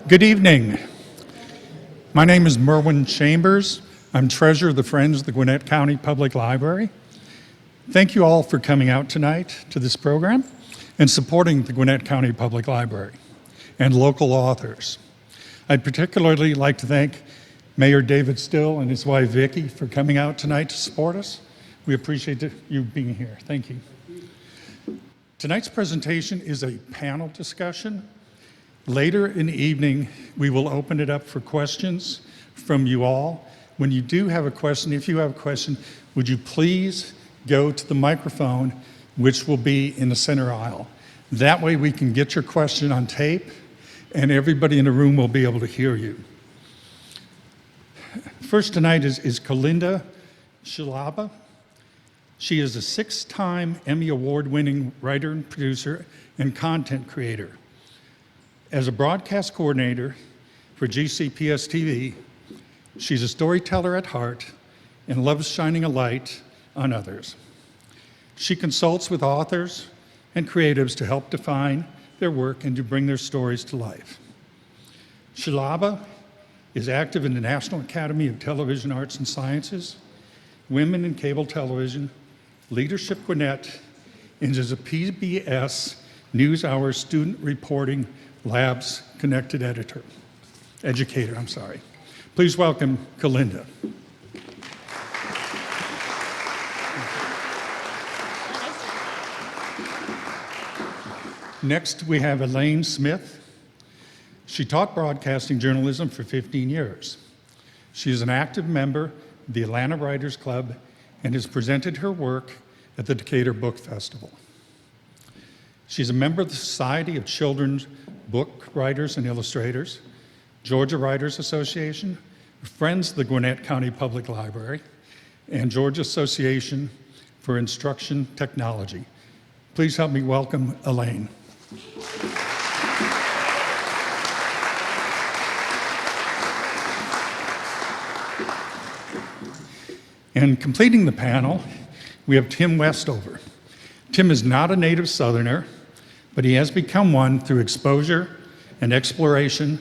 Good evening. My name is Merwin Chambers. I'm treasurer of the Friends of the Gwinnett County Public Library. Thank you all for coming out tonight to this program and supporting the Gwinnett County Public Library and local authors. I'd particularly like to thank Mayor David Still and his wife Vicki for coming out tonight to support us. We appreciate you being here. Thank you. Tonight's presentation is a panel discussion. Later in the evening, we will open it up for questions from you all. When you do have a question, if you have a question, would you please go to the microphone, which will be in the center aisle. That way we can get your question on tape and everybody in the room will be able to hear you. First tonight is Kalinda Shilaba. She is a 6-time Emmy Award-winning writer and producer and content creator. As a broadcast coordinator for GCPS TV, she's a storyteller at heart and loves shining a light on others. She consults with authors and creatives to help define their work and to bring their stories to life. Shilaba is active in the National Academy of Television Arts and Sciences, Women in Cable Television, Leadership Gwinnett, and is a PBS NewsHour Student Reporting Labs Connected Educator. Please welcome Kalinda. Next, we have Alayne Smith. She taught broadcasting journalism for 15 years. She is an active member of the Atlanta Writers Club and has presented her work at the Decatur Book Festival. She's a member of the Society of Children's Book Writers and Illustrators, Georgia Writers Association, Friends of the Gwinnett County Public Library, and Georgia Association for Instruction Technology. Please help me welcome Alayne. And completing the panel, we have Tim Westover. Tim is not a native Southerner, but he has become one through exposure and exploration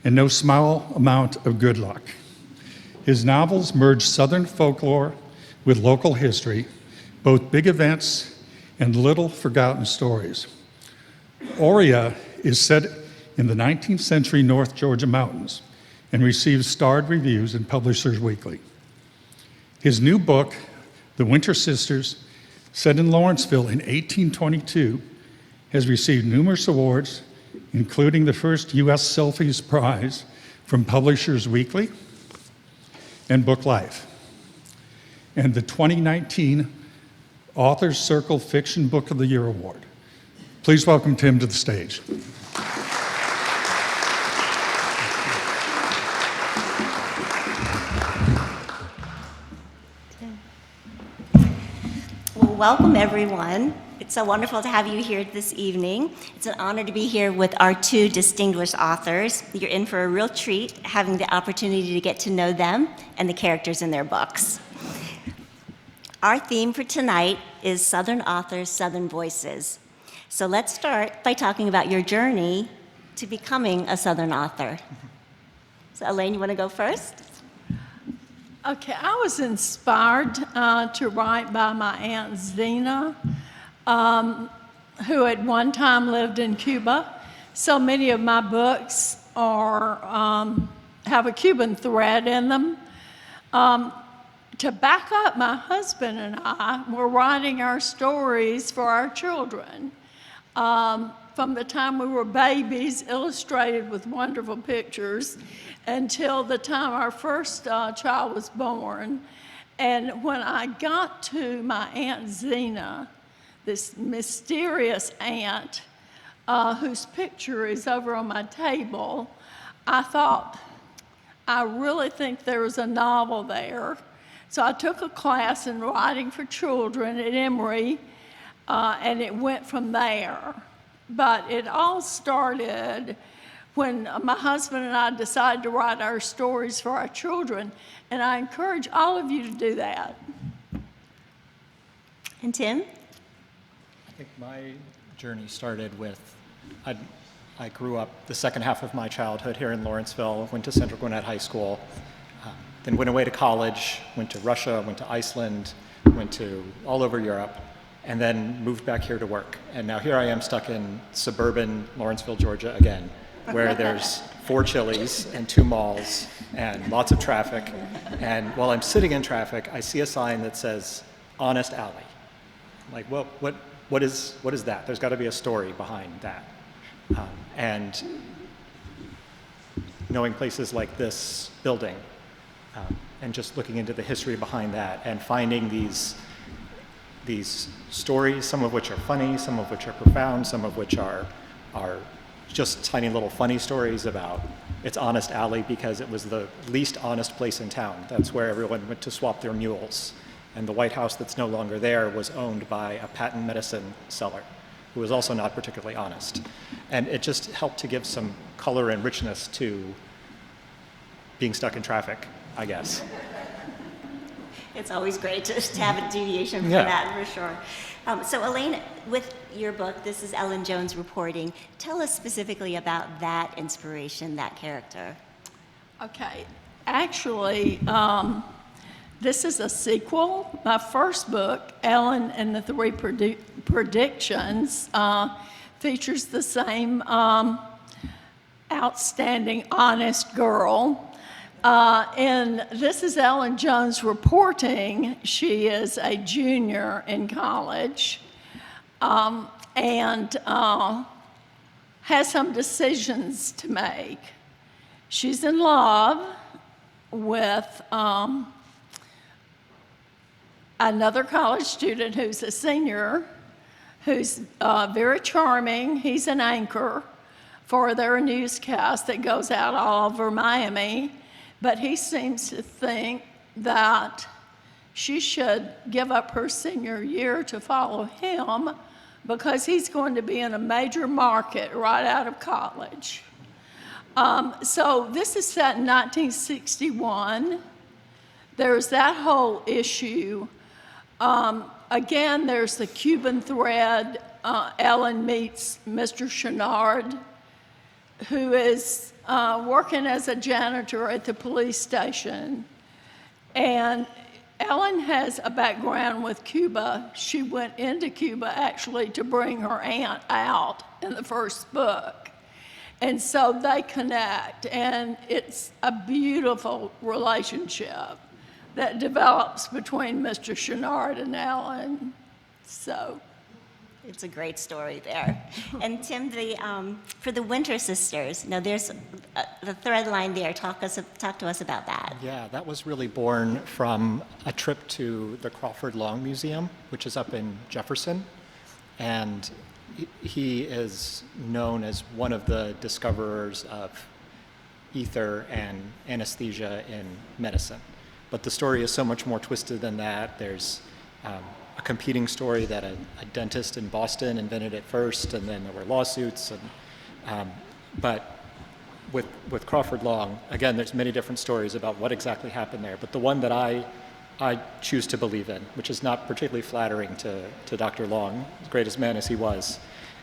and no small amount of good luck. His novels merge Southern folklore with local history, both big events and little forgotten stories. Aurea is set in the 19th century North Georgia mountains and receives starred reviews in Publishers Weekly. His new book, The Winter Sisters, set in Lawrenceville in 1822, has received numerous awards, including the first U.S. Selfies Prize from Publishers Weekly and Book Life, and the 2019 Authors Circle Fiction Book of the Year Award. Please welcome Tim to the stage. Well, welcome everyone. It's so wonderful to have you here this evening. It's an honor to be here with our two distinguished authors. You're in for a real treat having the opportunity to get to know them and the characters in their books. Our theme for tonight is Southern Authors, Southern Voices. So let's start by talking about your journey to becoming a Southern author. So Alayne, you want to go first? Okay, I was inspired to write by my Aunt Zena, who at one time lived in Cuba. So many of my books have a Cuban thread in them. To back up, my husband and I were writing our stories for our children. From the time we were babies, illustrated with wonderful pictures, until the time our first child was born. And when I got to my Aunt Zena, this mysterious aunt whose picture is over on my table, I thought, I really think there was a novel there. So I took a class in writing for children at Emory, and it went from there. But it all started when my husband and I decided to write our stories for our children, and I encourage all of you to do that. And Tim? I think my journey started with, I grew up the second half of my childhood here in Lawrenceville, went to Central Gwinnett High School, then went away to college, went to Russia, went to Iceland, went to all over Europe, and then moved back here to work. And now here I am stuck in suburban Lawrenceville, Georgia again, where there's 4 Chili's and 2 malls and lots of traffic. And while I'm sitting in traffic, I see a sign that says, Honest Alley. I'm like, well, what is that? There's got to be a story behind that. And knowing places like this building, and just looking into the history behind that and finding these stories, some of which are funny, some of which are profound, some of which are just tiny little funny stories about it's Honest Alley because it was the least honest place in town. That's where everyone went to swap their mules. And the White House that's no longer there was owned by a patent medicine seller who was also not particularly honest. And it just helped to give some color and richness to being stuck in traffic, I guess. It's always great to have a deviation from Yeah. that, for sure. So Alayne, with your book, this is Ellen Jones reporting. Tell us specifically about that inspiration, that character. Okay, actually, this is a sequel. My first book, Ellen and the Three Predictions, features the same outstanding, honest girl. And this is Ellen Jones reporting. She is a junior in college and has some decisions to make. She's in love with another college student who's a senior, who's very charming. He's an anchor for their newscast that goes out all over Miami. But he seems to think that she should give up her senior year to follow him because he's going to be in a major market right out of college. So this is set in 1961. There's that whole issue. Again, there's the Cuban thread. Ellen meets Mr. Chenard, who is working as a janitor at the police station. And Ellen has a background with Cuba. She went into Cuba actually to bring her aunt out in the first book. And so they connect, and it's a beautiful relationship that develops between Mr. Chenard and Ellen. So It's a great story there. And Tim, for the Winter Sisters, now there's the thread line there. Talk to us about that. Yeah, that was really born from a trip to the Crawford Long Museum, which is up in Jefferson. And he is known as one of the discoverers of ether and anesthesia in medicine. But the story is so much more twisted than that. There's a competing story that a dentist in Boston invented it first, and then there were lawsuits. But with Crawford Long, again, there's many different stories about what exactly happened there. But the one that I choose to believe in, which is not particularly flattering to Dr. Long, as great as man as he was,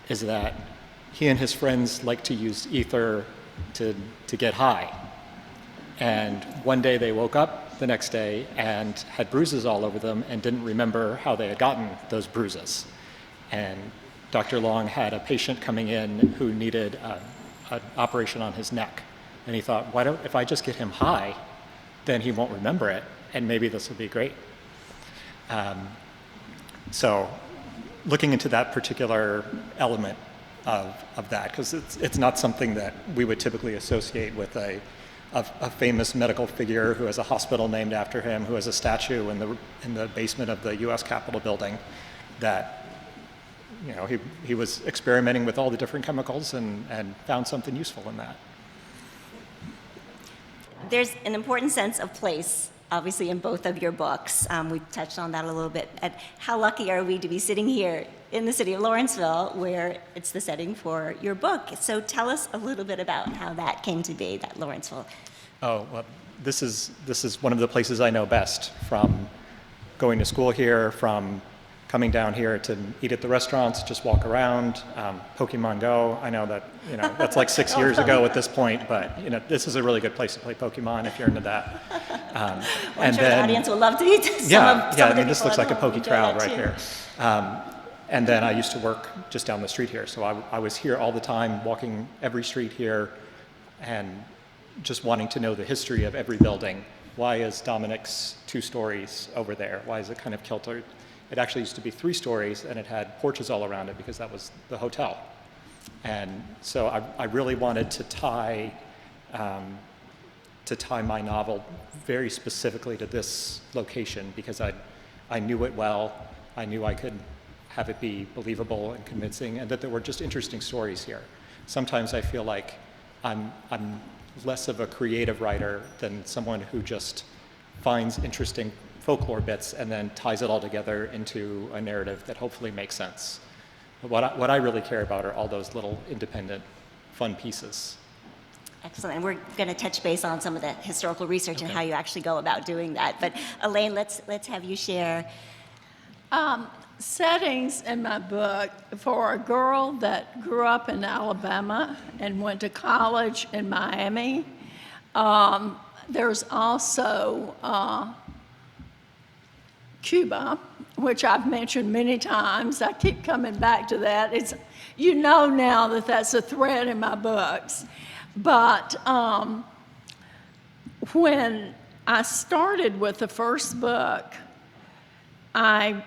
is that he and his friends like to use ether to get high. And one day they woke up the next day and had bruises all over them and didn't remember how they had gotten those bruises. And Dr. Long had a patient coming in who needed an operation on his neck. And he thought, if I just get him high, then he won't remember it, and maybe this will be great. So looking into that particular element of that, because it's not something that we would typically associate with a famous medical figure who has a hospital named after him, who has a statue in the basement of the U.S. Capitol building, that he was experimenting with all the different chemicals and found something useful in that. There's an important sense of place, obviously, in both of your books. We've touched on that a little bit. And how lucky are we to be sitting here in the city of Lawrenceville, where it's the setting for your book? So tell us a little bit about how that came to be, that Lawrenceville. Oh, well, this is one of the places I know best, from going to school here, from coming down here to eat at the restaurants, just walk around, Pokemon Go. I know that, that's like 6 years ago at this point, but, this is a really good place to play Pokemon if you're into that. I'm sure the audience would love to meet some of the this looks like a people Poke enjoy crowd that right too. here. And then I used to work just down the street here, so I was here all the time, walking every street here, and just wanting to know the history of every building. Why is Dominic's 2 stories over there? Why is it kind of kiltered? It actually used to be 3 stories, and it had porches all around it because that was the hotel. And so I really wanted to tie my novel very specifically to this location because I knew it well. I knew I could have it be believable and convincing, and that there were just interesting stories here. Sometimes I feel like I'm less of a creative writer than someone who just finds interesting folklore bits and then ties it all together into a narrative that hopefully makes sense. But what I really care about are all those little independent, fun pieces. Excellent. And we're going to touch base on some of the historical research and how you actually go about doing that. But Alayne, let's have you share. Settings in my book for a girl that grew up in Alabama and went to college in Miami. There's also Cuba, which I've mentioned many times. I keep coming back to that. It's, now that that's a thread in my books. But when I started with the first book, I'm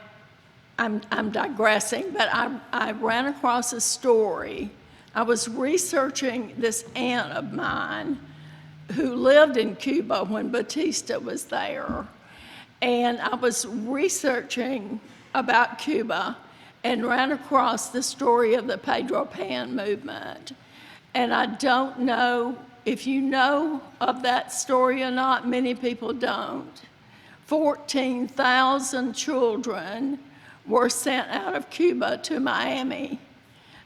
digressing, but I ran across a story. I was researching this aunt of mine who lived in Cuba when Batista was there. And I was researching about Cuba and ran across the story of the Pedro Pan movement. And I don't know if you know of that story or not. Many people don't. 14,000 children were sent out of Cuba to Miami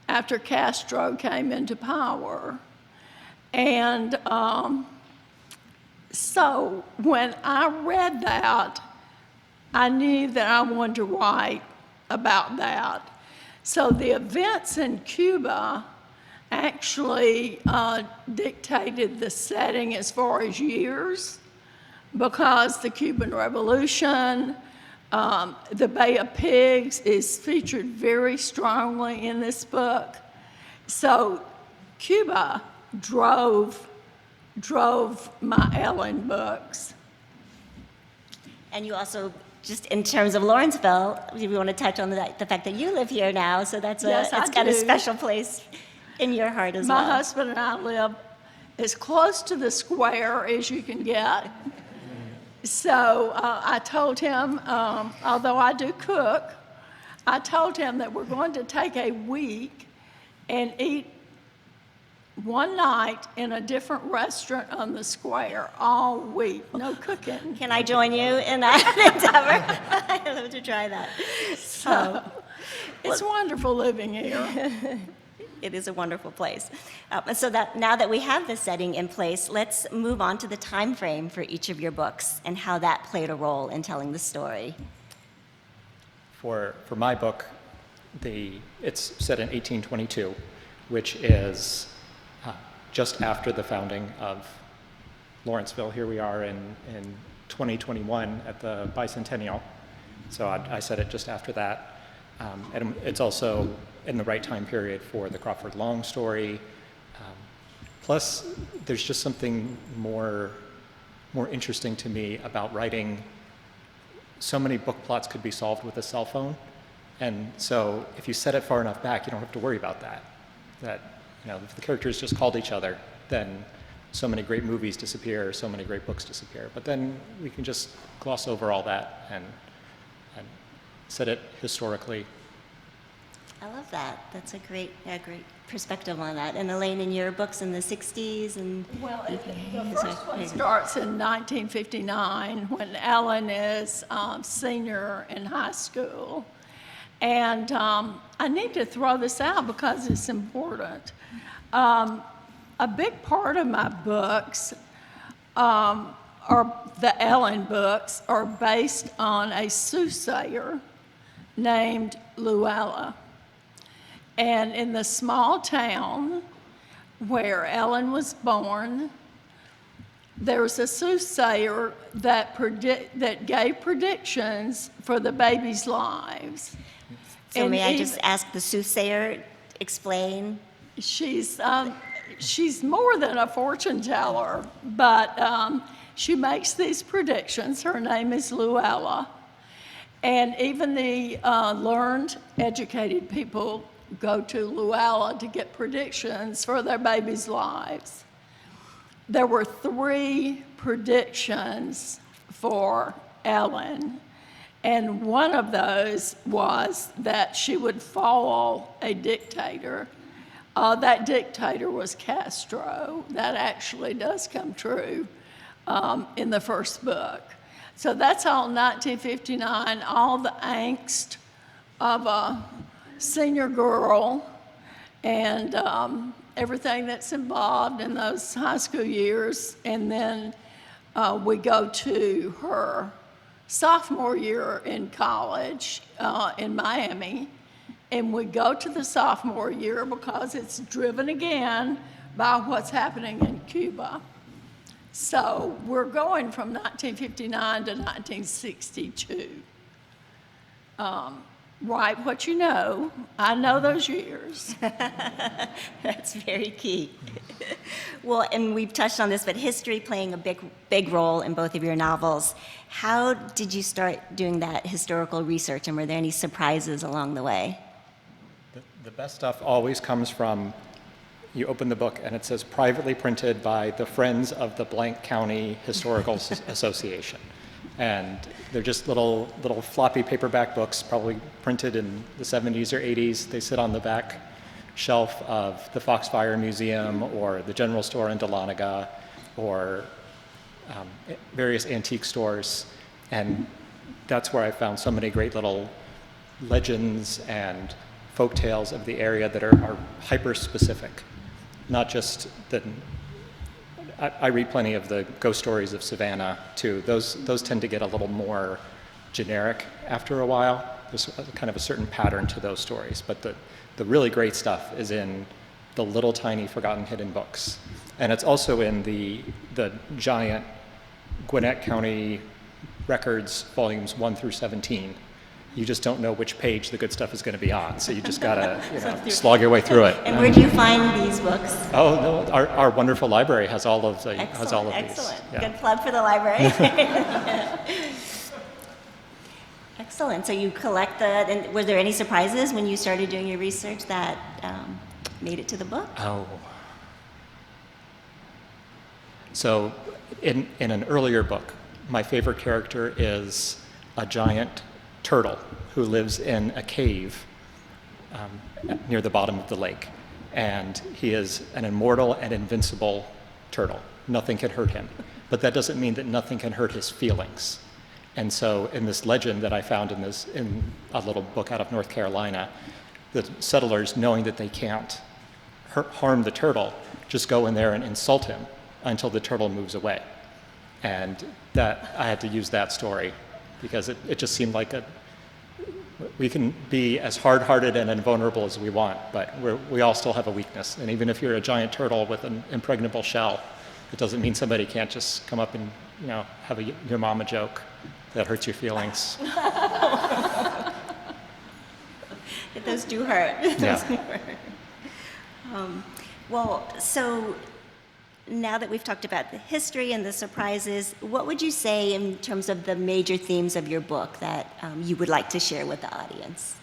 after Castro came into power. And so when I read that, I knew that I wanted to write about that. So the events in Cuba actually dictated the setting as far as years, because the Cuban Revolution, the Bay of Pigs is featured very strongly in this book. So Cuba drove my Ellen books. And you also, just in terms of Lawrenceville, we want to touch on the fact that you live here now, so it's got a special place in your heart as well. My husband and I live as close to the square as you can get. So I told him, although I do cook, I told him that we're going to take a week and eat one night in a different restaurant on the square all week, no cooking. Can I join you in that endeavor? I'd love to try that. So it's wonderful living here. It is a wonderful place. And so that now that we have the setting in place, let's move on to the time frame for each of your books and how that played a role in telling the story. For my book, it's set in 1822, which is just after the founding of Lawrenceville. Here we are in 2021 at the bicentennial. So I set it just after that. And it's also in the right time period for the Crawford Long story. Plus, there's just something more interesting to me about writing. So many book plots could be solved with a cell phone. And so if you set it far enough back, you don't have to worry about that. If the characters just called each other, then so many great movies disappear, so many great books disappear. But then we can just gloss over all that and set it historically. I love that. That's a great perspective on that. And Alayne, in your books in the 60s and... Well, the first one starts in 1959 when Ellen is senior in high school. And I need to throw this out because it's important. A big part of my books, or the Ellen books, are based on a soothsayer named Luella. And in the small town where Ellen was born, there was a soothsayer that gave predictions for the babies' lives. So And may I even- just ask the soothsayer, explain? She's more than a fortune teller, but she makes these predictions. Her name is Luella. And even the learned, educated people go to Luella to get predictions for their babies' lives. There were 3 predictions for Ellen, and one of those was that she would fall a dictator. That dictator was Castro. That actually does come true in the first book. So that's all 1959, all the angst of a senior girl and everything that's involved in those high school years. And then we go to her sophomore year in college in Miami. And we go to the sophomore year because it's driven again by what's happening in Cuba. So we're going from 1959 to 1962. Write what you know. I know those years. That's very key. Well, and we've touched on this, but history playing a big role in both of your novels. How did you start doing that historical research, and were there any surprises along the way? The best stuff always comes from, you open the book and it says privately printed by the Friends of the Blank County Historical Association. And they're just little floppy paperback books, probably printed in the 70s or 80s. They sit on the back shelf of the Foxfire Museum or the general store in Dahlonega or various antique stores. And that's where I found so many great little legends and folk tales of the area that are hyper-specific. Not just that, I read plenty of the ghost stories of Savannah too. Those tend to get a little more generic after a while. There's kind of a certain pattern to those stories, but the really great stuff is in the little tiny forgotten hidden books. And it's also in the giant Gwinnett County records, volumes 1 through 17. You just don't know which page the good stuff is going to be on, so you just gotta slog your way through it. And where do you find these books? Oh no, our wonderful library has all of these. Excellent. Yeah. Good plug for the library. Excellent. So you collect and were there any surprises when you started doing your research that made it to the book? Oh. So in an earlier book, my favorite character is a giant turtle who lives in a cave near the bottom of the lake. And he is an immortal and invincible turtle. Nothing can hurt him. But that doesn't mean that nothing can hurt his feelings. And so in this legend that I found in a little book out of North Carolina, the settlers, knowing that they can't harm the turtle, just go in there and insult him until the turtle moves away. And that I had to use that story because it just seemed like we can be as hard-hearted and invulnerable as we want, but we all still have a weakness. And even if you're a giant turtle with an impregnable shell, it doesn't mean somebody can't just come up and have your mama joke that hurts your feelings. Those do hurt. Yeah. Those do hurt. Well, so now that we've talked about the history and the surprises, what would you say in terms of the major themes of your book that you would like to share with the audience?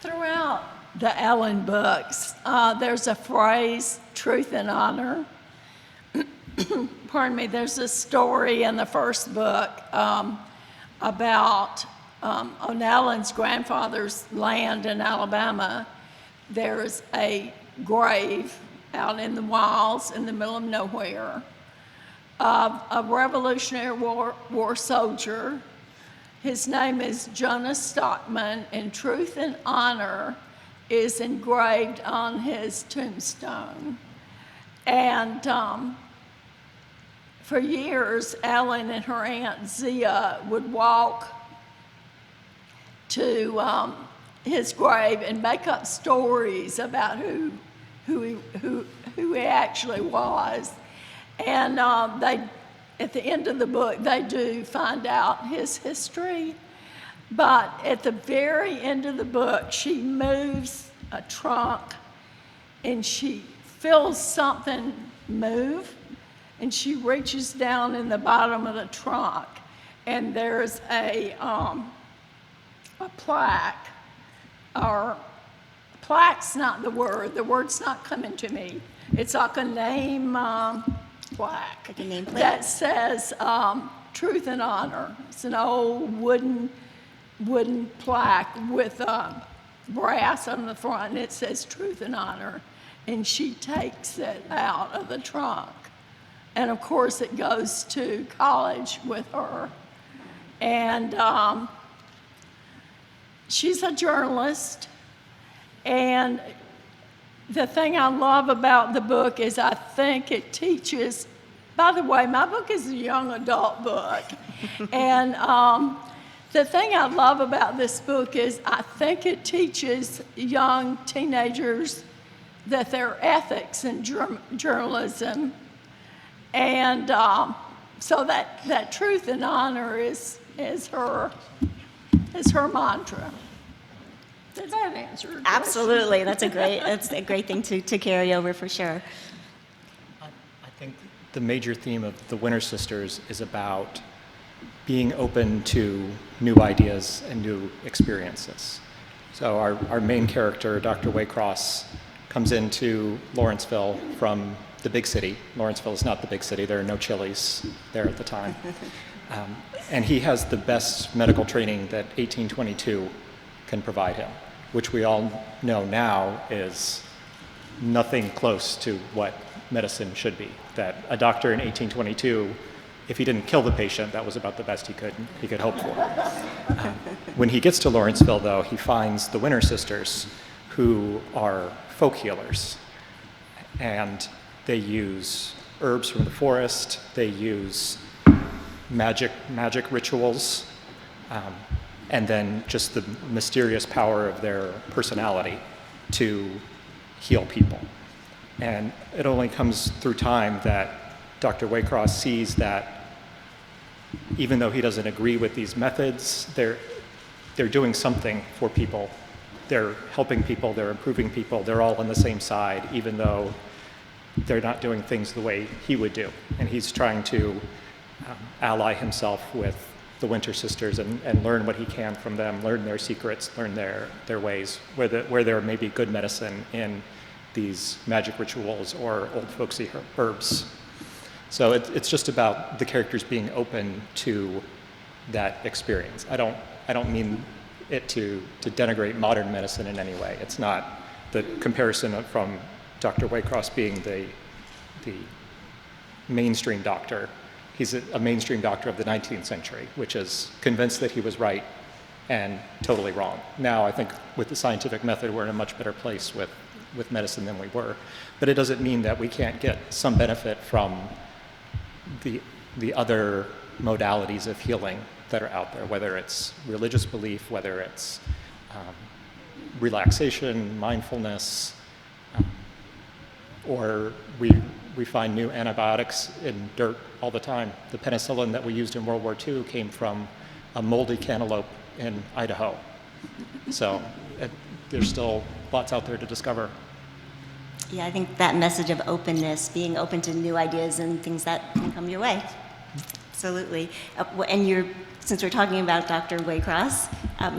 Throughout the Ellen books, there's a phrase, truth and honor. Pardon me, there's a story in the first book about on Ellen's grandfather's land in Alabama. There's a grave out in the wilds in the middle of nowhere of a Revolutionary War soldier. His name is Jonas Stockman, and truth and honor is engraved on his tombstone. And for years, Ellen and her Aunt Zia would walk to his grave and make up stories about who he actually was. And at the end of the book, they do find out his history. But at the very end of the book, she moves a trunk and she feels something move, and she reaches down in the bottom of the trunk, and there's a plaque, or plaque's not the word's not coming to me. It's like a name plaque. Like a nameplate? That says Truth and Honor. It's an old wooden plaque with brass on the front, and it says Truth and Honor. And she takes it out of the trunk. And of course, it goes to college with her. And she's a journalist. And the thing I love about the book is I think it teaches, by the way, my book is a young adult book. And the thing I love about this book is I think it teaches young teenagers that there are ethics in journalism. And so that truth and honor is her mantra. Does that answer your question? Absolutely. That's a great thing to carry over for sure. I think the major theme of the Winter Sisters is about being open to new ideas and new experiences. So our main character, Dr. Waycross, comes into Lawrenceville from the big city. Lawrenceville is not the big city. There are no Chili's there at the time. And he has the best medical training that 1822 can provide him, which we all know now is nothing close to what medicine should be. That a doctor in 1822, if he didn't kill the patient, that was about the best he could hope for. When he gets to Lawrenceville, though, he finds the Winter Sisters, who are folk healers. And they use herbs from the forest, they use magic rituals, and then just the mysterious power of their personality to heal people. And it only comes through time that Dr. Waycross sees that even though he doesn't agree with these methods, they're doing something for people. They're helping people, they're improving people, they're all on the same side, even though they're not doing things the way he would do. And he's trying to ally himself with the Winter Sisters and learn what he can from them, learn their secrets, learn their ways, where there may be good medicine in these magic rituals or old folksy herbs. So it's just about the characters being open to that experience. I don't mean it to denigrate modern medicine in any way. It's not the comparison from Dr. Waycross being the mainstream doctor. He's a mainstream doctor of the 19th century, which is convinced that he was right and totally wrong. Now, I think with the scientific method, we're in a much better place with medicine than we were. But it doesn't mean that we can't get some benefit from the other modalities of healing that are out there, whether it's religious belief, whether it's relaxation, mindfulness, or we find new antibiotics in dirt all the time. The penicillin that we used in World War II came from a moldy cantaloupe in Idaho. So there's still lots out there to discover. Yeah, I think that message of openness, being open to new ideas and things that can come your way. Absolutely. And since we're talking about Dr. Waycross,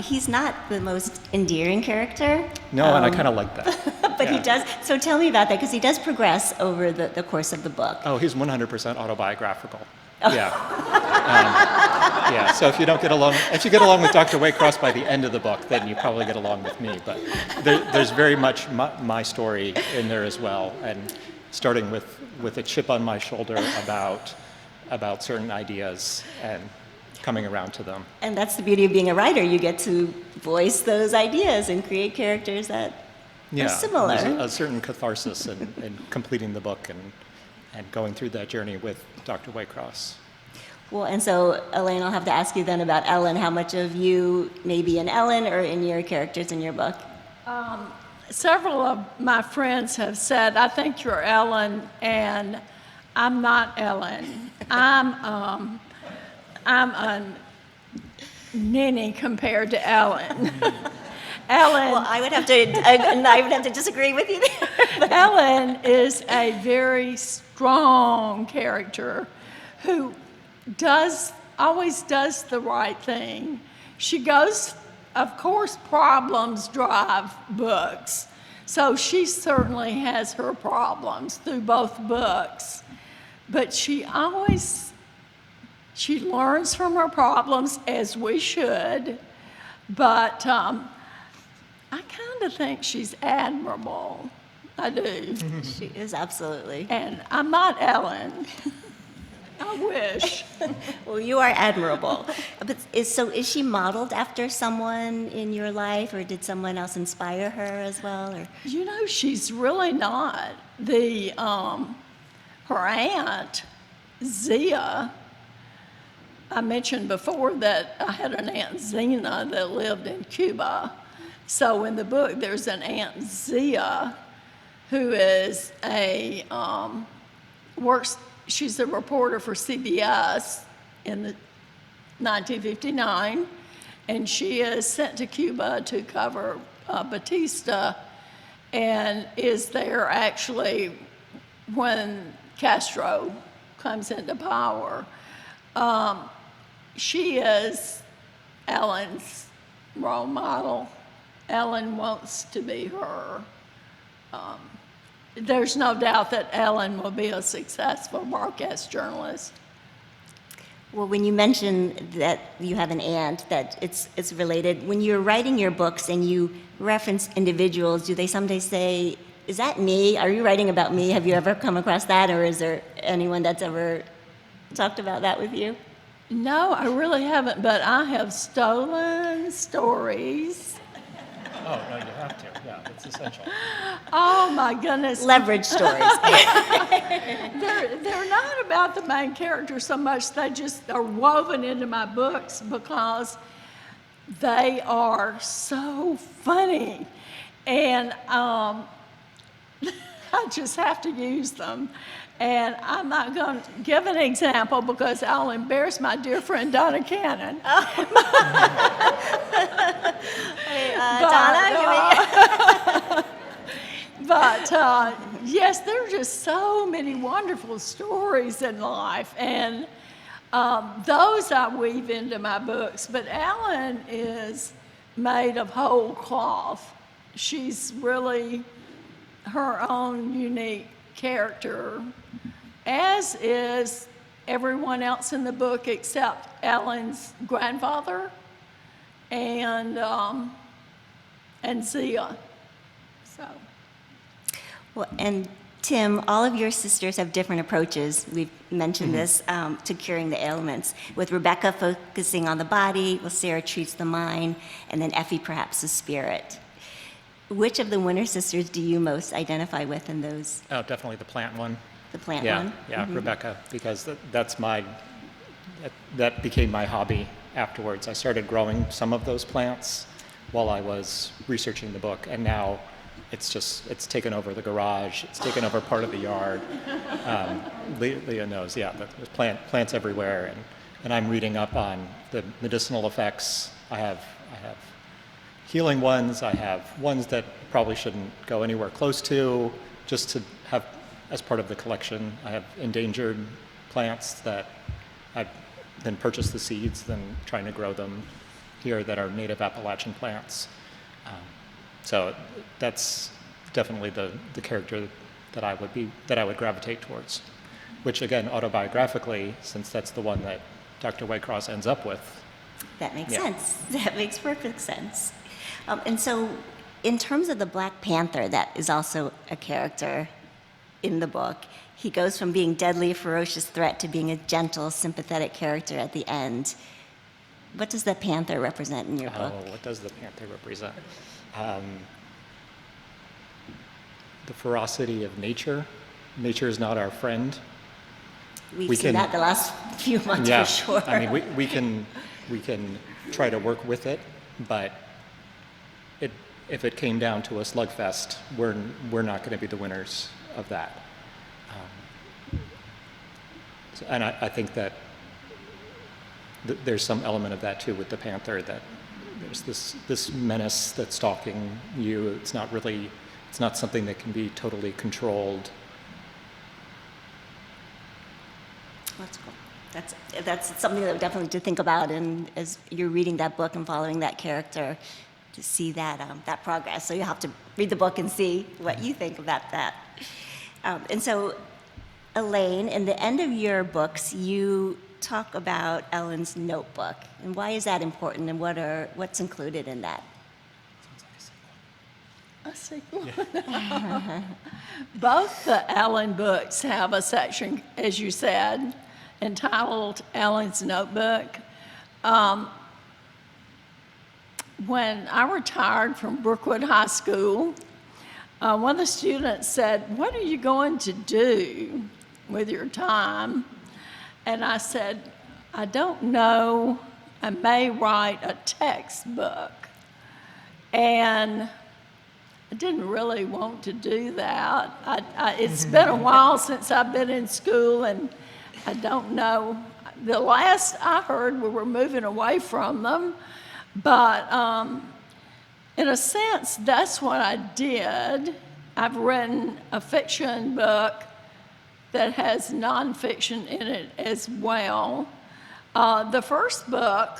he's not the most endearing character. No, and I kind of like that. But yeah. He does. So tell me about that, because he does progress over the course of the book. Oh, he's 100% autobiographical. Oh. Yeah. Yeah. So if you get along with Dr. Waycross by the end of the book, then you probably get along with me. But there's very much my story in there as well, and starting with a chip on my shoulder about certain ideas and coming around to them. And that's the beauty of being a writer. You get to voice those ideas and create characters that are similar. There's a certain catharsis in completing the book and going through that journey with Dr. Waycross. Well, and so, Elaine, I'll have to ask you then about Ellen. How much of you may be in Ellen or in your characters in your book? Several of my friends have said, I think you're Ellen, and I'm not Ellen. I'm a ninny compared to Ellen. Ellen. Well, I would have to disagree with you there. Ellen is a very strong character who always does the right thing. She goes, of course, problems drive books. So she certainly has her problems through both books. But she learns from her problems, as we should. But I kind of think she's admirable. I do. She is, absolutely. And I'm not Ellen. I wish. Well, you are admirable. But is she modeled after someone in your life, or did someone else inspire her as well? Or? You know, she's really not. Her aunt, Zia, I mentioned before that I had an Aunt Zena that lived in Cuba. So in the book, there's an Aunt Zia who is she's a reporter for CBS in 1959, and she is sent to Cuba to cover Batista, and is there actually when Castro comes into power. She is Ellen's role model. Ellen wants to be her. There's no doubt that Ellen will be a successful broadcast journalist. Well, when you mention that you have an aunt, that it's related, when you're writing your books and you reference individuals, do they sometimes say, is that me? Are you writing about me? Have you ever come across that, or is there anyone that's ever talked about that with you? No, I really haven't, but I have stolen stories. Oh, no, you have to. Yeah, it's essential. Oh, my goodness. Leverage stories. They're not about the main character so much. They just are woven into my books because they are so funny. And I just have to use them. And I'm not going to give an example because I'll embarrass my dear friend Donna Cannon. But yes, there are just so many wonderful stories in life, and those I weave into my books. But Ellen is made of whole cloth. She's really her own unique character, as is everyone else in the book except Ellen's grandfather and Zia. So. Well, and Tim, all of your sisters have different approaches. We've mentioned this to curing the ailments. With Rebecca focusing on the body, while Sarah treats the mind, and then Effie perhaps the spirit. Which of the Winter sisters do you most identify with in those? Oh, definitely the plant one. The plant Yeah, one? yeah, Rebecca, because that became my hobby afterwards. I started growing some of those plants while I was researching the book, and now it's taken over the garage, it's taken over part of the yard. Leah knows, yeah, there's plants everywhere, and I'm reading up on the medicinal effects. I have healing ones, I have ones that probably shouldn't go anywhere close to, just to have as part of the collection. I have endangered plants that I've then purchased the seeds, then trying to grow them here that are native Appalachian plants. So that's definitely the character that I would gravitate towards, which again, autobiographically, since that's the one that Dr. Waycross ends up with. That makes sense. That makes perfect sense. And so in terms of the Black Panther, that is also a character in the book. He goes from being deadly, a ferocious threat to being a gentle, sympathetic character at the end. What does the Panther represent in your book? Oh, what does the Panther represent? The ferocity of nature. Nature is not our friend. We've We seen can- that the last few months Yeah, for sure. I mean, we can try to work with it, but if it came down to a slugfest, we're not going to be the winners of that. And I think that there's some element of that too with the Panther, that there's this menace that's stalking you. It's not something that can be totally controlled. That's cool. That's something that definitely to think about, and as you're reading that book and following that character, to see that progress. So you have to read the book and see what you think about that. And so, Elaine, in the end of your books, you talk about Ellen's notebook, and why is that important, and what's included in that? A sequel. Both the Ellen books have a section, as you said, entitled Ellen's Notebook. When I retired from Brookwood High School, one of the students said, "What are you going to do with your time?" And I said, "I don't know. I may write a textbook." And I didn't really want to do that. It's been a while since I've been in school, and I don't know. The last I heard, we were moving away from them. But in a sense, that's what I did. I've written a fiction book that has nonfiction in it as well. The first book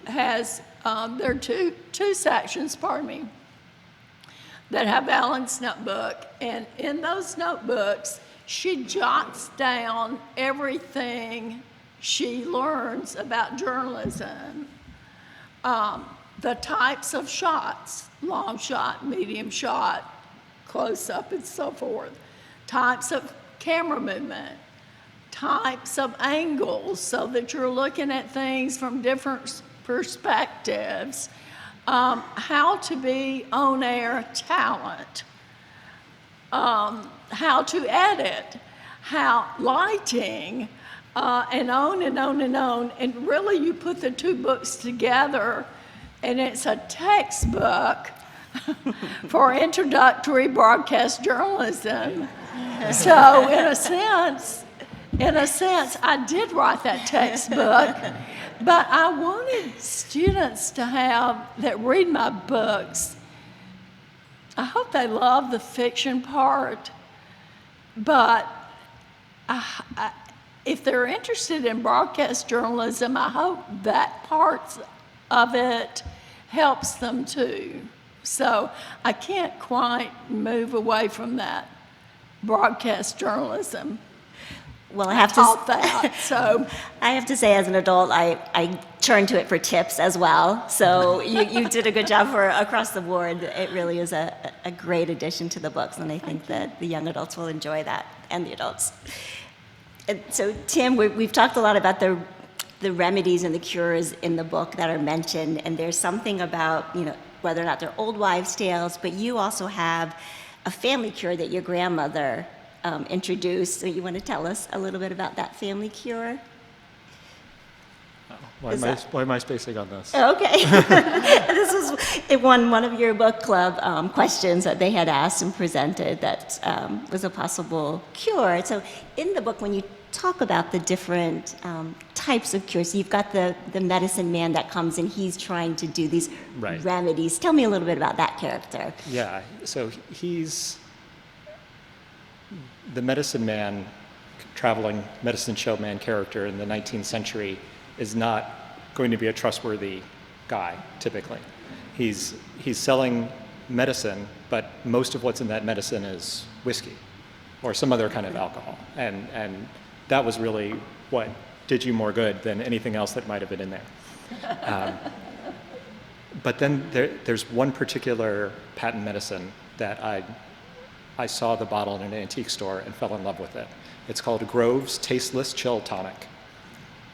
has, there are two sections, pardon me, that have Ellen's notebook. And in those notebooks, she jots down everything she learns about journalism. The types of shots, long shot, medium shot, close up, and so forth. Types of camera movement, types of angles so that you're looking at things from different perspectives. How to be on-air talent, how to edit, how lighting, and on and on and on. And really, you put the two books together, and it's a textbook for introductory broadcast journalism. So in a sense, I did write that textbook, but I wanted students to have, that read my books, I hope they love the fiction part, but if they're interested in broadcast journalism, I hope that part of it helps them too. So I can't quite move away from that broadcast journalism. Well, I have Taught that, so. I have to say, as an adult, I turn to it for tips as well. So you did a good job for across the board. It really is a great addition to the books, and I think that the young adults will enjoy that, and the adults. And so, Tim, we've talked a lot about the remedies and the cures in the book that are mentioned, and there's something about, whether or not they're old wives' tales, but you also have a family cure that your grandmother introduced. So you want to tell us a little bit about that family cure? Why am I spacing on this? Okay. This was one of your book club questions that they had asked and presented that was a possible cure. So in the book, when you talk about the different types of cures, you've got the medicine man that comes and he's trying to do these remedies. Tell me a little bit about that character. Yeah, so he's the medicine man, traveling medicine showman character in the 19th century is not going to be a trustworthy guy, typically. He's selling medicine, but most of what's in that medicine is whiskey or some other kind of alcohol. And that was really what did you more good than anything else that might have been in there. But then there's one particular patent medicine that I saw the bottle in an antique store and fell in love with it. It's called Grove's Tasteless Chill Tonic,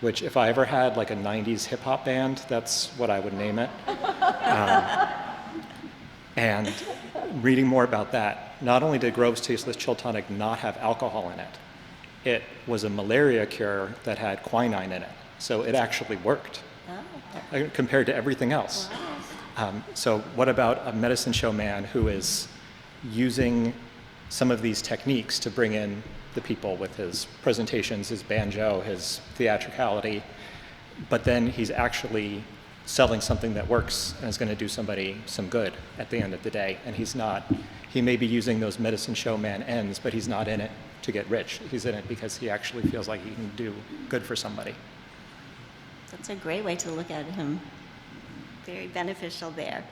which if I ever had like a 90s hip hop band, that's what I would name it. And reading more about that, not only did Grove's Tasteless Chill Tonic not have alcohol in it, it was a malaria cure that had quinine in it. So it actually worked compared to everything else. So what about a medicine show man who is using some of these techniques to bring in the people with his presentations, his banjo, his theatricality, but then he's actually selling something that works and is going to do somebody some good at the end of the day. And he may be using those medicine show man ends, but he's not in it to get rich. He's in it because he actually feels like he can do good for somebody. That's a great way to look at him. Very beneficial there.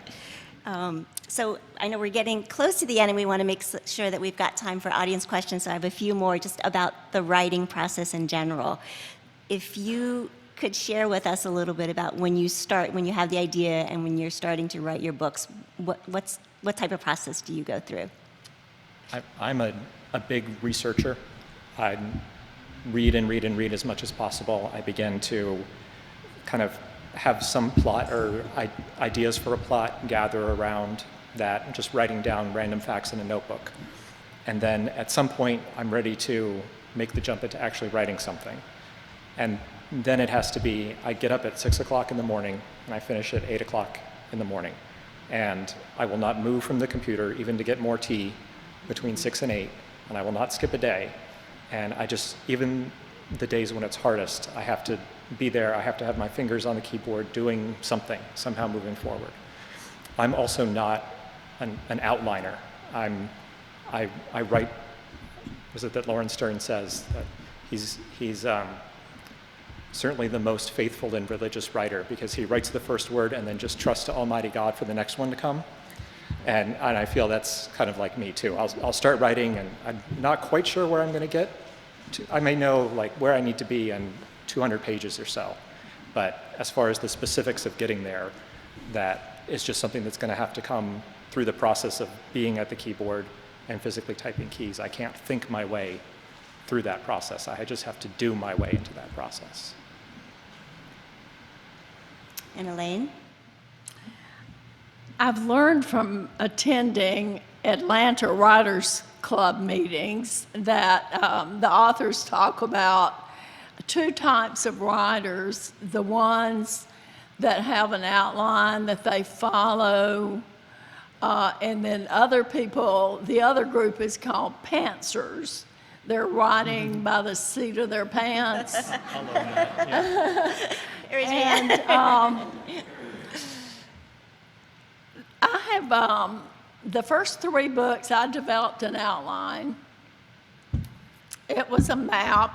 So I know we're getting close to the end, and we want to make sure that we've got time for audience questions, so I have a few more just about the writing process in general. If you could share with us a little bit about when you have the idea and when you're starting to write your books, what type of process do you go through? I'm a big researcher. I read and read and read as much as possible. I begin to kind of have some plot or ideas for a plot, gather around that, and just writing down random facts in a notebook. And then at some point, I'm ready to make the jump into actually writing something. And then it has to be, I get up at 6 o'clock in the morning, and I finish at 8 o'clock in the morning. And I will not move from the computer, even to get more tea, between 6 and 8, and I will not skip a day. And even the days when it's hardest, I have to be there. I have to have my fingers on the keyboard doing something, somehow moving forward. I'm also not an outliner. I write, was it that Lawrence Stern says that he's certainly the most faithful and religious writer, because he writes the first word and then just trusts to Almighty God for the next one to come. And I feel that's kind of like me too. I'll start writing and I'm not quite sure where I'm going to get to. I may know like where I need to be in 200 pages or so, but as far as the specifics of getting there, that is just something that's going to have to come through the process of being at the keyboard and physically typing keys. I can't think my way through that process. I just have to do my way into that process. And Elaine? I've learned from attending Atlanta Writers Club meetings that the authors talk about two types of writers: the ones that have an outline that they follow, and then other people, the other group is called pantsers. They're writing by the seat of their pants. I love that. Yeah. And I have, the first 3 books, I developed an outline. It was a map.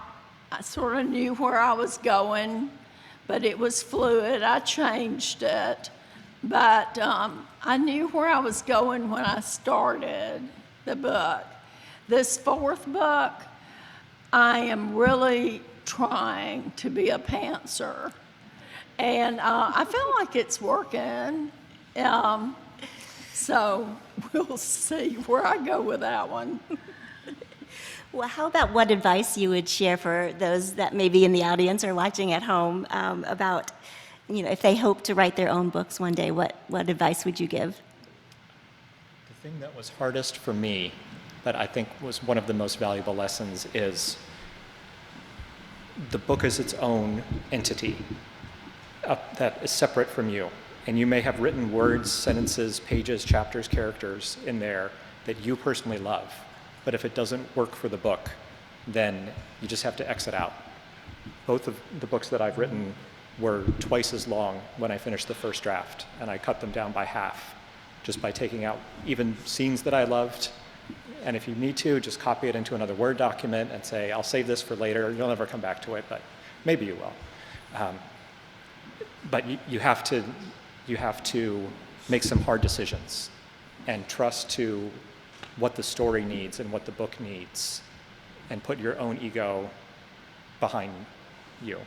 I sort of knew where I was going, but it was fluid. I changed it. But I knew where I was going when I started the book. This 4th book, I am really trying to be a pantser. And I feel like it's working. So we'll see where I go with that one. Well, how about what advice you would share for those that may be in the audience or watching at home about, if they hope to write their own books one day, what advice would you give? The thing that was hardest for me, that I think was one of the most valuable lessons, is the book is its own entity that is separate from you. And you may have written words, sentences, pages, chapters, characters in there that you personally love. But if it doesn't work for the book, then you just have to exit out. Both of the books that I've written were twice as long when I finished the first draft, and I cut them down by half, just by taking out even scenes that I loved. And if you need to, just copy it into another Word document and say, I'll save this for later. You'll never come back to it, but maybe you will. But you have to make some hard decisions and trust to what the story needs and what the book needs, and put your own ego behind you.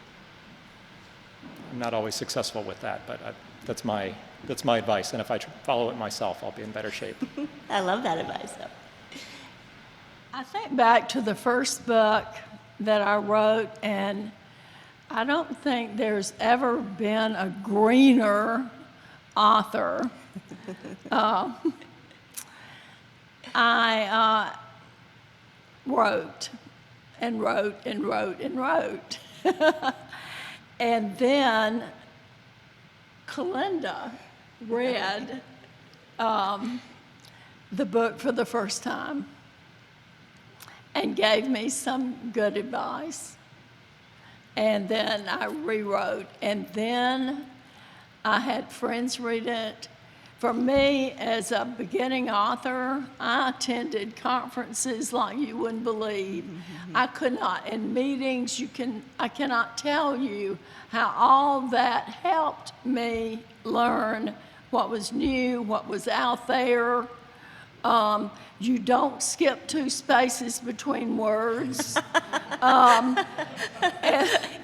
I'm not always successful with that, but that's my advice. And if I follow it myself, I'll be in better shape. I love that advice, though. I think back to the first book that I wrote, and I don't think there's ever been a greener author. I wrote, and wrote and wrote and wrote. And then Kolinda read the book for the first time and gave me some good advice. And then I rewrote, and then I had friends read it. For me, as a beginning author, I attended conferences like you wouldn't believe. I could not, in meetings, I cannot tell you how all that helped me learn what was new, what was out there. You don't skip 2 spaces between words.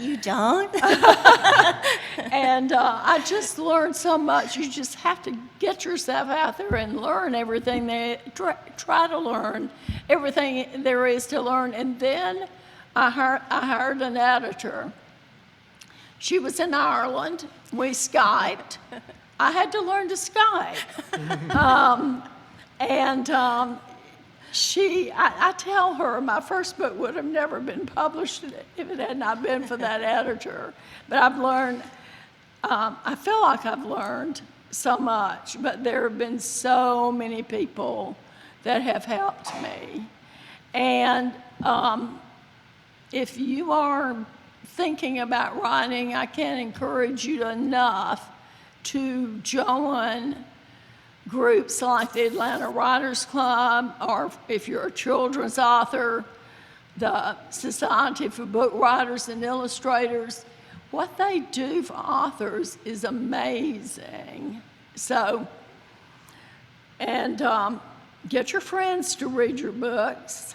You don't? And I just learned so much. You just have to get yourself out there and learn everything try to learn everything there is to learn. And then I hired an editor. She was in Ireland. We Skyped. I had to learn to Skype. I tell her my first book would have never been published if it had not been for that editor. But I've learned, I feel like I've learned so much, but there have been so many people that have helped me. And if you are thinking about writing, I can't encourage you enough to join groups like the Atlanta Writers Club, or if you're a children's author, the Society for Book Writers and Illustrators. What they do for authors is amazing. So, and get your friends to read your books.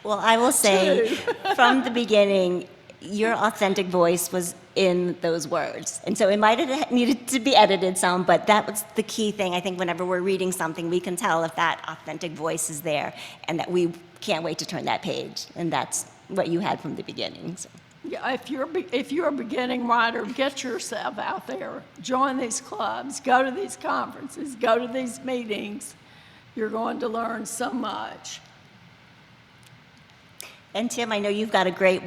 Well, I will say, from the beginning, your authentic voice was in those words. And so it might have needed to be edited some, but that was the key thing. I think whenever we're reading something, we can tell if that authentic voice is there and that we can't wait to turn that page. And that's what you had from the beginning. So. Yeah, if you're a beginning writer, get yourself out there. Join these clubs, go to these conferences, go to these meetings. You're going to learn so much. And Tim, I know you've got a great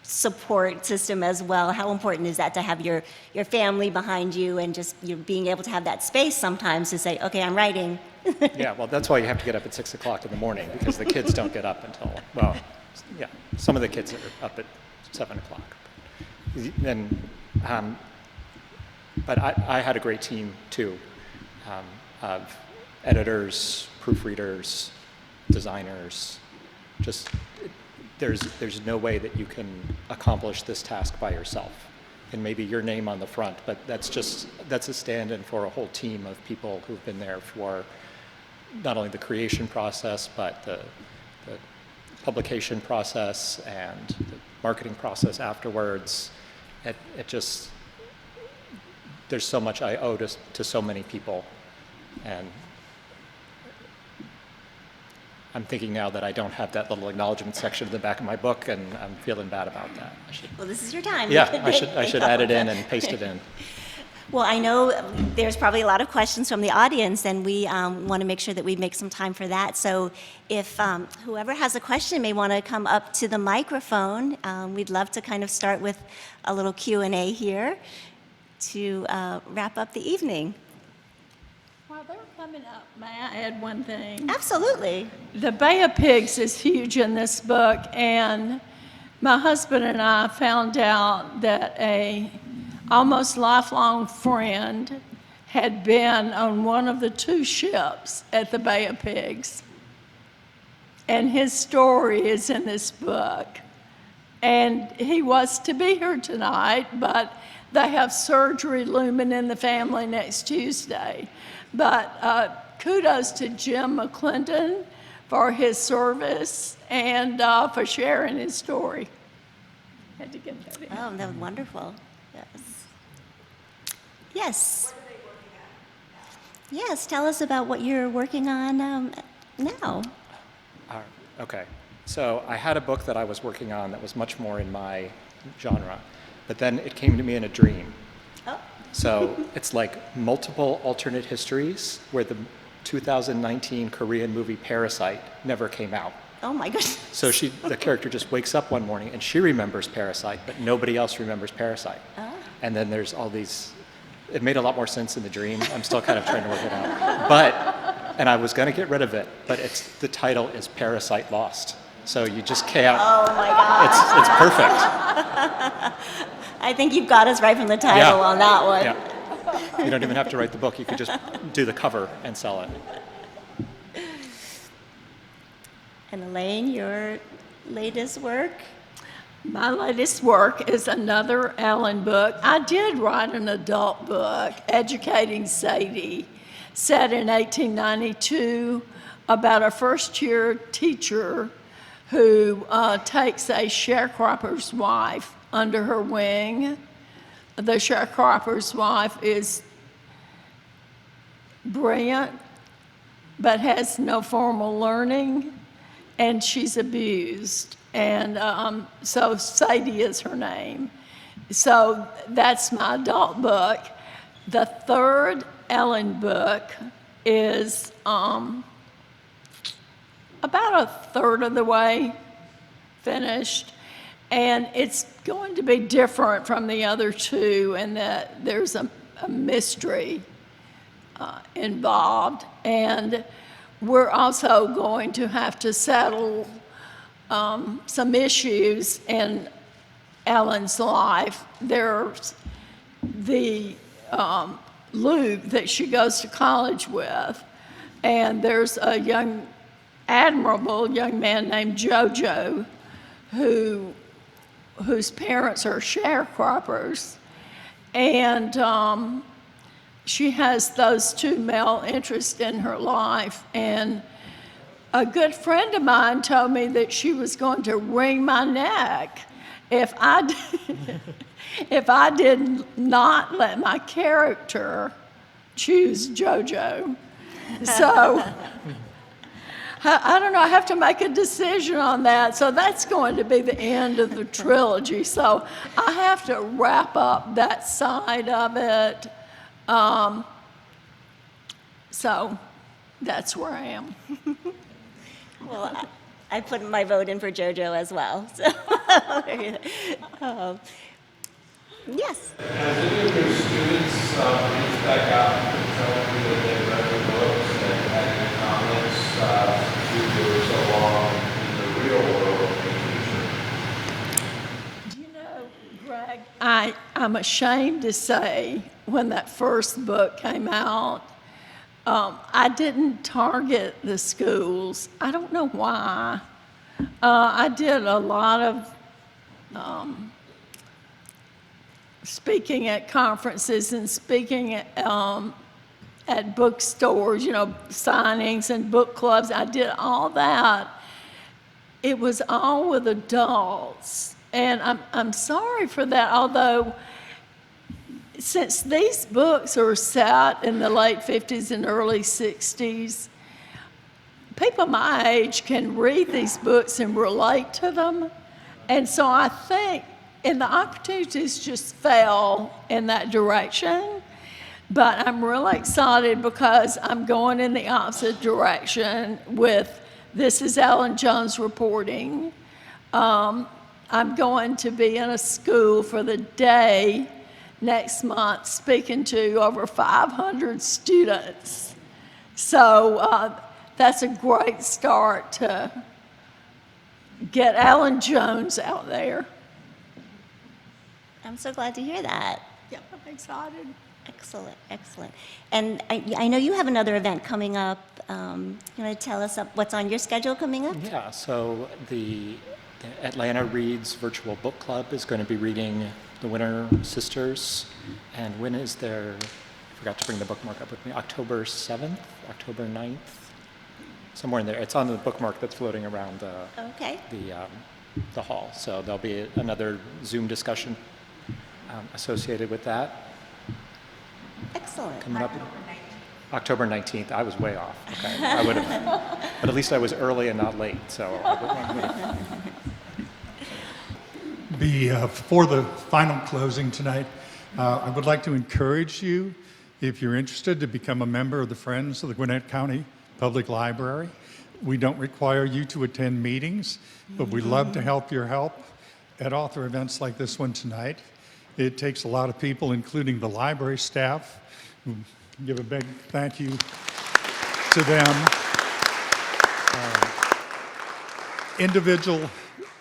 support system as well. How important is that to have your family behind you and just being able to have that space sometimes to say, okay, I'm writing. Yeah, well, that's why you have to get up at 6 o'clock in the morning, because the kids don't get up until, well, yeah, some of the kids are up at 7 o'clock. And, but I had a great team too, of editors, proofreaders, designers. Just there's no way that you can accomplish this task by yourself. And maybe your name on the front, but that's a stand-in for a whole team of people who've been there for not only the creation process, but the publication process and the marketing process afterwards. It just, there's so much I owe to so many people. And I'm thinking now that I don't have that little acknowledgement section in the back of my book, and I'm feeling bad about that. Well, this is your time. Yeah, I should add it in and paste it in. Well, I know there's probably a lot of questions from the audience, and we want to make sure that we make some time for that. So if whoever has a question may want to come up to the microphone, we'd love to kind of start with a little Q&A here to wrap up the evening. While they're coming up, may I add one thing? Absolutely. The Bay of Pigs is huge in this book, and my husband and I found out that a almost lifelong friend had been on one of the 2 ships at the Bay of Pigs. And his story is in this book. And he was to be here tonight, but they have surgery looming in the family next Tuesday. But kudos to Jim McClendon for his service and for sharing his story. Had to get that in. Oh, that was wonderful. Yes. Yes. Yes, tell us about what you're working on now. Okay, so I had a book that I was working on that was much more in my genre, but then it came to me in a dream. Oh. So it's like multiple alternate histories where the 2019 Korean movie Parasite never came out. Oh my goodness. So the character just wakes up one morning and she remembers Parasite, but nobody else remembers Parasite. And then there's all these, it made a lot more sense in the dream. I'm still kind of trying to work it out. And I was going to get rid of it, but the title is Parasite Lost. So you just can't. Oh my God. It's perfect. I think you've got us right from the title on that one. Yeah. You don't even have to write the book. You could just do the cover and sell it. And Elaine, your latest work? My latest work is another Alayne book. I did write an adult book, Educating Sadie, set in 1892, about a first-year teacher who takes a sharecropper's wife under her wing. The sharecropper's wife is brilliant, but has no formal learning, and she's abused. And so Sadie is her name. So that's my adult book. The third Alayne book is about a third of the way finished. And it's going to be different from the other two in that there's a mystery involved. And we're also going to have to settle some issues in Ellen's life. There's the Luke that she goes to college with, and there's a admirable young man named Jojo whose parents are sharecroppers, and she has those two male interests in her life. And a good friend of mine told me that she was going to wring my neck if I did not let my character choose JoJo. So I don't know, I have to make a decision on that. So that's going to be the end of the trilogy. So I have to wrap up that side of it. So that's where I am. Well, I put my vote in for JoJo as well. So, yes. Has any of your students reached back out and telling you that they read the books and had any comments since you were so long in the real world as a teacher? Do you know, Greg, I'm ashamed to say when that first book came out, I didn't target the schools. I don't know why. I did a lot of speaking at conferences and speaking at bookstores, signings and book clubs. I did all that. It was all with adults. And I'm sorry for that, although since these books are set in the late 50s and early 60s, people my age can read these books and relate to them. And so I think, and the opportunities just fell in that direction. But I'm really excited because I'm going in the opposite direction with This Is Alan Jones Reporting. I'm going to be in a school for the day next month, speaking to over 500 students. So that's a great start to get Alan Jones out there. I'm so glad to hear that. Yeah, I'm excited. Excellent, excellent. And I know you have another event coming up. You want to tell us what's on your schedule coming up? Yeah, so the Atlanta Reads Virtual Book Club is going to be reading The Winter Sisters. And when is their, I forgot to bring the bookmark up with me, October 7th, October 9th, somewhere in there. It's on the bookmark that's floating around the hall. So there'll be another Zoom discussion associated with that. Excellent. Coming up October 19th. I was way off. Okay, I would have, but at least I was early and not late. So For the final closing tonight, I would like to encourage you, if you're interested, to become a member of the Friends of the Gwinnett County Public Library. We don't require you to attend meetings, but we love to help your help at author events like this one tonight. It takes a lot of people, including the library staff. Give a big thank you to them. Individual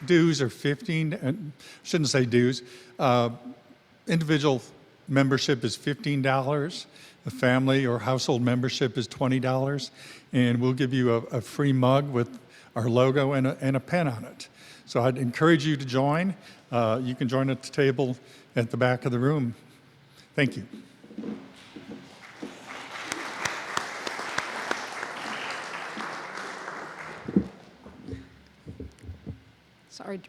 dues are 15, and shouldn't say dues. Individual membership is $15. A family or household membership is $20, and we'll give you a free mug with our logo and a pen on it. So I'd encourage you to join. You can join at the table at the back of the room. Thank you. Sorry.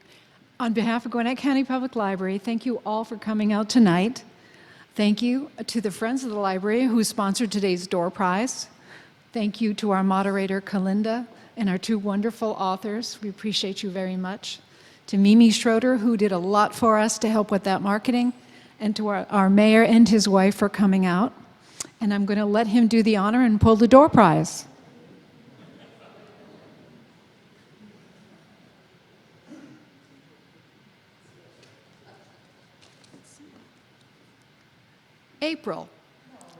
On behalf of Gwinnett County Public Library, thank you all for coming out tonight. Thank you to the Friends of the Library who sponsored today's door prize. Thank you to our moderator, Kalinda, and our two wonderful authors. We appreciate you very much. To Mimi Schroeder, who did a lot for us to help with that marketing, and to our mayor and his wife for coming out. And I'm going to let him do the honor and pull the door prize.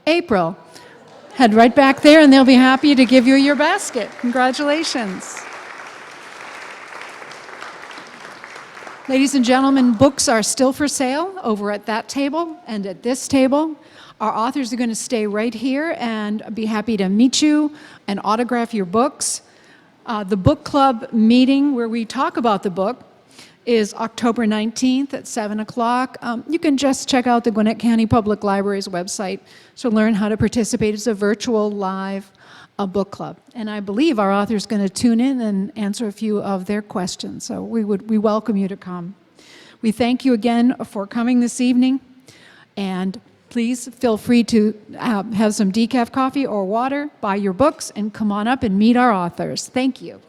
April. Head right back there and they'll be happy to give you your basket. Congratulations. Ladies and gentlemen, books are still for sale over at that table and at this table. Our authors are going to stay right here and be happy to meet you and autograph your books. The book club meeting where we talk about the book is October 19th at 7 o'clock. You can just check out the Gwinnett County Public Library's website to learn how to participate. It's a virtual live book club. And I believe our author is going to tune in and answer a few of their questions. So we welcome you to come. We thank you again for coming this evening. And please feel free to have some decaf coffee or water, buy your books, and come on up and meet our authors. Thank you.